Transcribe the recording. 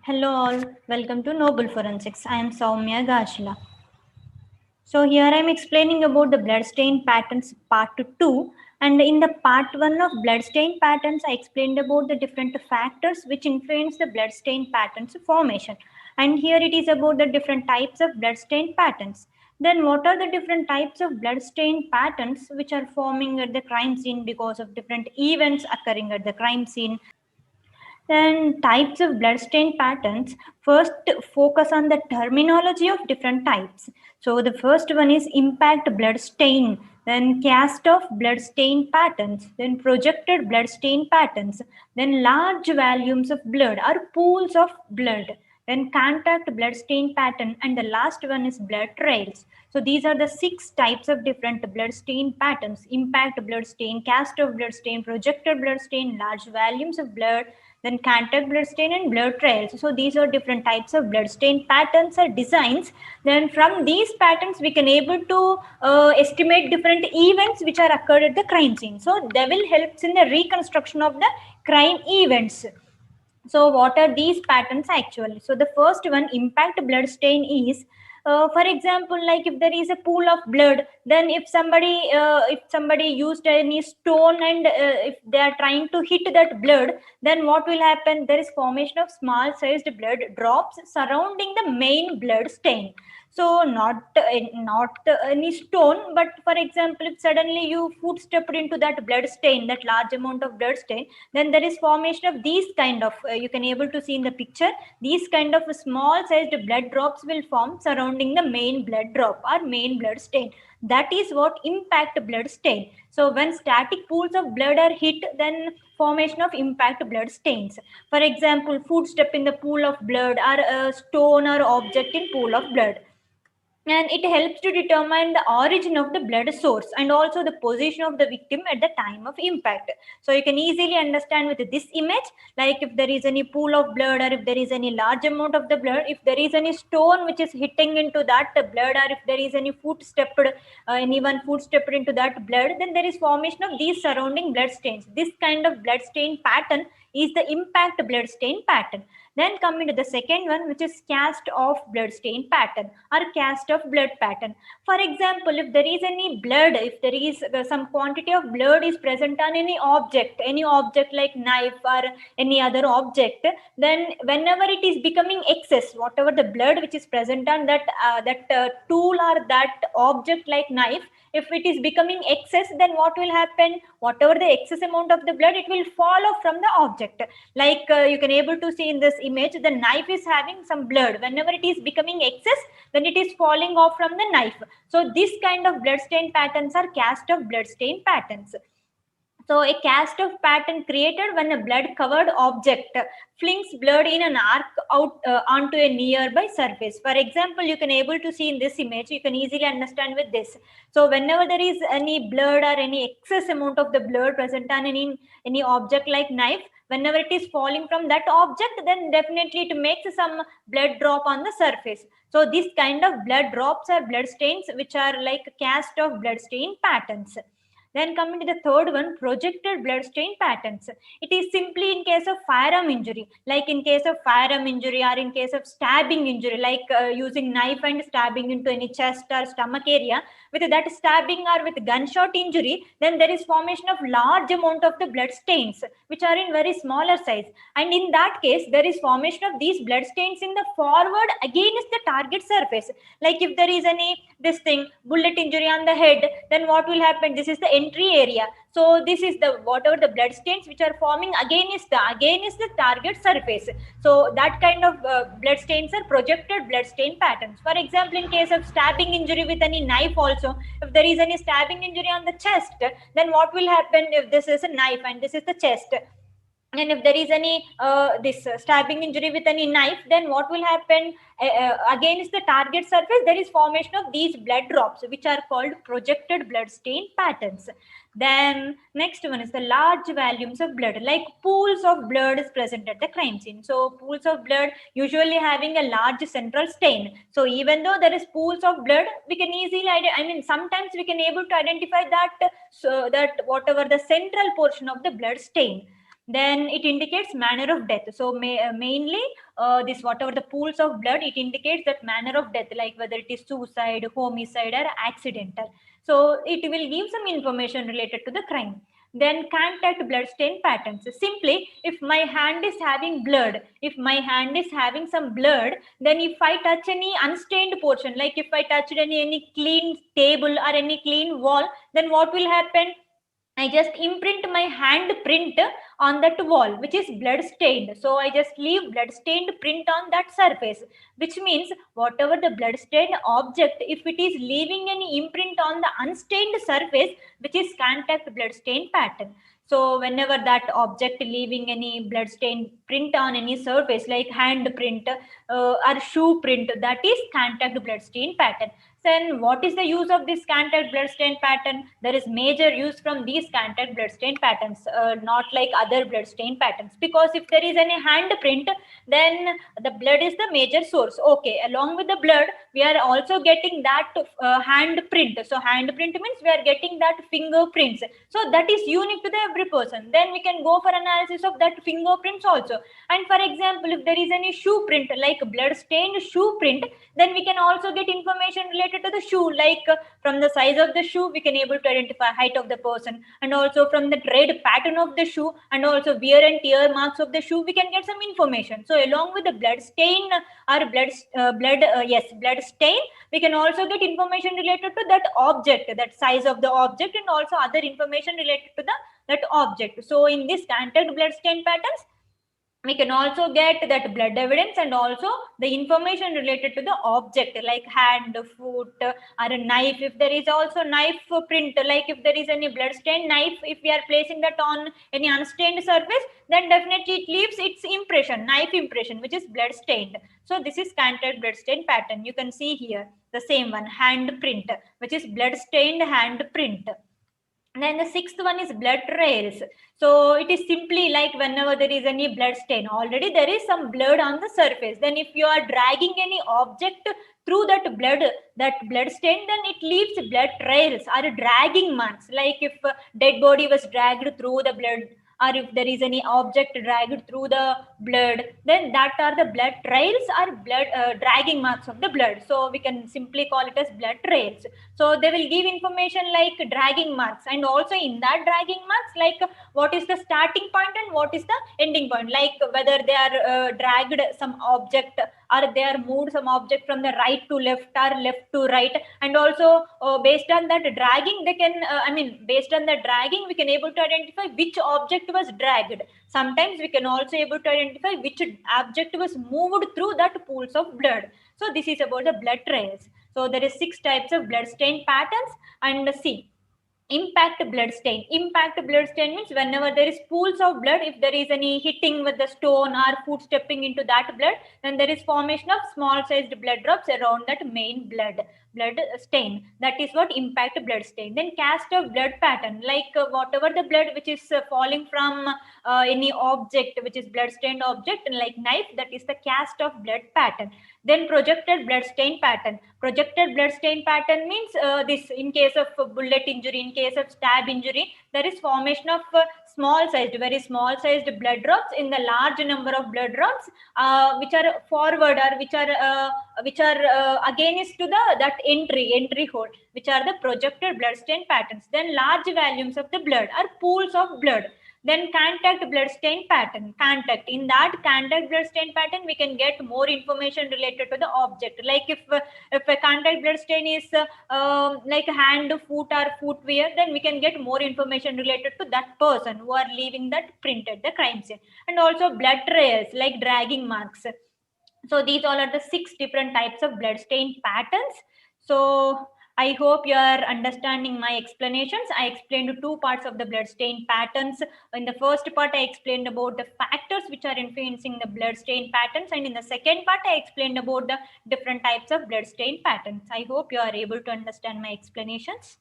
Hello all, welcome to Noble Forensics. I am Soumya Gashila. So here I am explaining about the bloodstain patterns part 2, and in the part 1 of bloodstain patterns I explained about the different factors which influence the bloodstain patterns formation, and here it is about the different types of bloodstain patterns. Then what are the different types of bloodstain patterns which are forming at the crime scene because of different events occurring at the crime scene? Then types of bloodstain patterns. First, focus on the terminology of different types. So the first one is impact bloodstain, then cast off bloodstain patterns, then projected bloodstain patterns, then large volumes of blood or pools of blood, then contact bloodstain pattern, and the last one is blood trails. So these are the 6 types of different bloodstain patterns: impact bloodstain, cast off bloodstain, projected bloodstain, large volumes of blood, then contact bloodstain and blood trails. So these are different types of bloodstain patterns or designs. Then from these patterns we can able to estimate different events which are occurred at the crime scene. So they will help in the reconstruction of the crime events. So what are these patterns actually? So the first one, impact blood stain, is for example, like if there is a pool of blood, then if somebody used any stone and if they are trying to hit that blood, then what will happen? There is formation of small sized blood drops surrounding the main blood stain. So not any stone, but for example, if suddenly you footstepped into that blood stain, that large amount of blood stain, then there is formation of these kind of you can able to see in the picture, these kind of small sized blood drops will form surrounding the main blood drop or main blood stain. That is what impact blood stain. So when static pools of blood are hit, then formation of impact blood stains. For example, footstep in the pool of blood, or a stone or object in pool of blood, and it helps to determine the origin of the blood source and also the position of the victim at the time of impact. So you can easily understand with this image, like if there is any pool of blood, or if there is any large amount of the blood, if there is any stone which is hitting into that blood, or if there is any anyone footstepped into that blood, then there is formation of these surrounding blood stains. This kind of blood stain pattern is the impact blood stain pattern. Then coming to the second one, which is cast off blood stain pattern or cast off blood pattern. For example, if there is any blood, if there is some quantity of blood is present on any object like knife or any other object, then whenever it is becoming excess, whatever the blood which is present on that tool or that object like knife, if it is becoming excess, then what will happen? Whatever the excess amount of the blood, it will fall off from the object. Like you can able to see in this image, the knife is having some blood. Whenever it is becoming excess, then it is falling off from the knife. So this kind of blood stain patterns are cast of blood stain patterns. So a cast of pattern created when a blood covered object flings blood in an arc out onto a nearby surface. For example, you can able to see in this image, you can easily understand with this. So whenever there is any blood or any excess amount of the blood present on any object like knife, whenever it is falling from that object, then definitely it makes some blood drop on the surface. So this kind of blood drops or blood stains which are like cast of blood stain patterns. Then coming to the third one, projected blood stain patterns. It is simply in case of firearm injury, like in case of firearm injury or in case of stabbing injury, like using knife and stabbing into any chest or stomach area. With that stabbing or with gunshot injury, then there is formation of large amount of the blood stains, which are in very smaller size. And in that case, there is formation of these blood stains in the forward against the target surface. Like if there is any this thing bullet injury on the head, then what will happen? This is the entry area. So this is the whatever the blood stains which are forming against the target surface. So that kind of blood stains are projected blood stain patterns. For example, in case of stabbing injury with any knife also, if there is any stabbing injury on the chest, then what will happen? If this is a knife and this is the chest, and if there is any this stabbing injury with any knife, then what will happen? Against the target surface, there is formation of these blood drops which are called projected blood stain patterns. Then next one is the large volumes of blood, like pools of blood is present at the crime scene. So pools of blood usually having a large central stain. So even though there is pools of blood, we can easily sometimes we can able to identify that, so that whatever the central portion of the blood stain. Then it indicates manner of death. So mainly this whatever the pools of blood, it indicates that manner of death, like whether it is suicide, homicide, or accidental. So it will give some information related to the crime. Then contact blood stain patterns. Simply, if my hand is having blood, if my hand is having some blood, then if I touch any unstained portion, like if I touched any clean table or any clean wall, then what will happen? I just imprint my hand print on that wall, which is blood stained. So I just leave blood stained print on that surface, which means whatever the blood stained object, if it is leaving any imprint on the unstained surface, which is contact blood stain pattern. So whenever that object leaving any blood stain print on any surface, like hand print or shoe print, that is contact blood stain pattern. Then what is the use of this contact blood stain pattern? There is major use from these contact blood stain patterns, not like other blood stain patterns, because if there is any hand print, then the blood is the major source. Okay, along with the blood, we are also getting that hand print. So hand print means we are getting that fingerprints. So that is unique to the every person. Then we can go for analysis of that fingerprints also. And for example, if there is any shoe print, like blood stained shoe print, then we can also get information related to the shoe, like from the size of the shoe we can able to identify height of the person, and also from the tread pattern of the shoe, and also wear and tear marks of the shoe, we can get some information. So along with the blood stain or blood stain, we can also get information related to that object, that size of the object, and also other information related to that object. So in this contact blood stain patterns, we can also get that blood evidence and also the information related to the object, like hand, foot, or a knife. If there is also knife print, like if there is any blood stained knife, if we are placing that on any unstained surface, then definitely it leaves its impression, knife impression, which is blood stained. So this is contact blood stain pattern. You can see here the same one, hand print, which is blood stained hand print. And then the sixth one is blood trails. So it is simply like whenever there is any blood stain, already there is some blood on the surface. Then if you are dragging any object through that blood stain, then it leaves blood trails or dragging marks. Like if a dead body was dragged through the blood, or if there is any object dragged through the blood, then that are the blood trails or blood dragging marks of the blood. So we can simply call it as blood trails. So they will give information like dragging marks, and also in that dragging marks, like what is the starting point and what is the ending point, like whether they are dragged some object, or they are moved some object from the right to left or left to right. And also based on that dragging, they can based on the dragging, we can able to identify which object was dragged. Sometimes we can also able to identify which object was moved through that pools of blood. So this is about the blood trails. So there is 6 types of blood stain patterns. And see, impact blood stain. Impact blood stain means whenever there is pools of blood, if there is any hitting with the stone or foot stepping into that blood, then there is formation of small sized blood drops around that main blood stain. That is what impact blood stain. Then cast of blood pattern, like whatever the blood which is falling from any object which is blood stained object, like knife, that is the cast of blood pattern. Then projected blood stain pattern. Projected blood stain pattern means this in case of bullet injury, in case of stab injury, there is formation of small sized, very small sized blood drops in the large number of blood drops which are forward, or which are against to that entry hole, which are the projected blood stain patterns. Then large volumes of the blood or pools of blood. Then contact blood stain pattern. Contact. In that contact blood stain pattern, we can get more information related to the object. Like if a contact blood stain is like hand, foot, or footwear, then we can get more information related to that person who are leaving that print at the crime scene. And also blood trails, like dragging marks. So these all are the 6 different types of blood stain patterns. So I hope you are understanding my explanations. I explained 2 parts of the blood stain patterns. In the first part, I explained about the factors which are influencing the blood stain patterns. And in the second part, I explained about the different types of blood stain patterns. I hope you are able to understand my explanations.